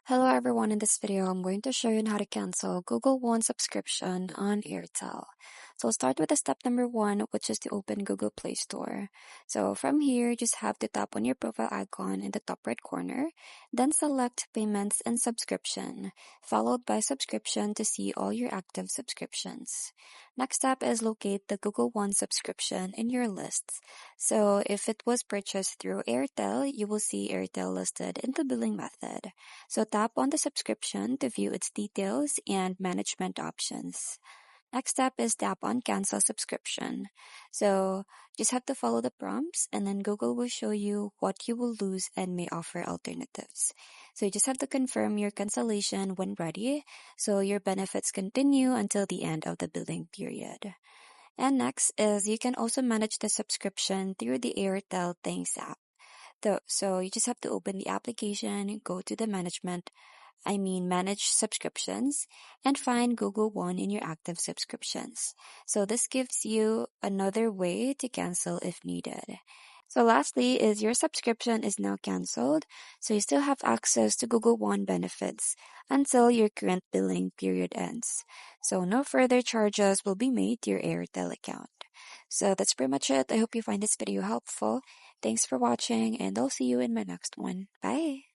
Hello everyone, in this video I'm going to show you on how to cancel Google One subscription on Airtel. So I'll start with the step number 1, which is to open Google Play Store. So from here, you just have to tap on your profile icon in the top right corner, then select Payments and Subscription, followed by Subscription to see all your active subscriptions. Next step is locate the Google One subscription in your lists. So if it was purchased through Airtel, you will see Airtel listed in the billing method. So tap on the subscription to view its details and management options. Next step is tap on cancel subscription. So just have to follow the prompts and then Google will show you what you will lose and may offer alternatives. So you just have to confirm your cancellation when ready so your benefits continue until the end of the billing period. And next is you can also manage the subscription through the Airtel Thanks App. So you just have to open the application, go to the manage subscriptions, and find Google One in your active subscriptions. So this gives you another way to cancel if needed. So lastly is your subscription is now canceled, so you still have access to Google One benefits until your current billing period ends. So no further charges will be made to your Airtel account. So that's pretty much it. I hope you find this video helpful. Thanks for watching, and I'll see you in my next one. Bye!